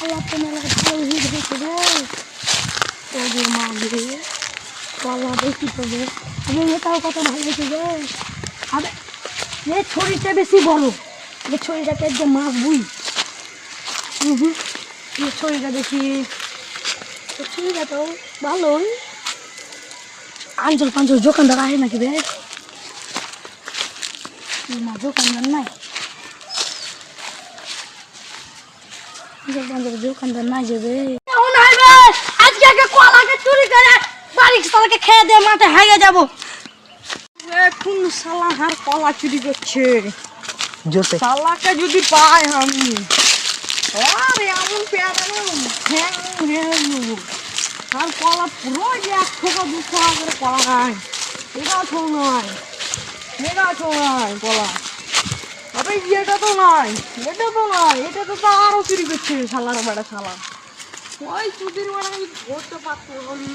কলা তো মেলা ভালো হিট হয়েছে রে। ওরে মা রে, কলা বেশি তো রে, এটাও কত ভালো হয়েছে রে। আরে এ ছড়িটা বেশি বড়, এ ছড়িটাকে একদম মাছ বুই। এ ছড়িটা দেখি, ছড়িটা তো ভালোই। আঞ্চল পাঞ্চল দোকানদার আসে নাকি রে? মা দোকানদার নাই, দোকানদার নাই যাবে। আজকে আগে কলাকে চুরি করে বাড়ি সালাকে খেয়ে দিয়ে মাঠে হারিয়ে যাবো। কোন শালা হার কলা চুরি করছে? জোসে শালাকে যদি পাই আমি, আরে এমন পেয়ারা হ্যাঁ আর কলা পুরো যে 100 200 করে কলা খায়। এটা তো নয়, এটা তো নয় কলা। আরে এটা তো নয়, এটা তো নয়, এটা তো আরো চুরি করছে শালার বেড়া শালা। ওই চুরির বেড়া আমি ধরতে পারছি বলি।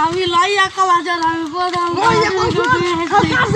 আমি লাইয়া কলা যার আমি আমি করিনি, আমি করিনি।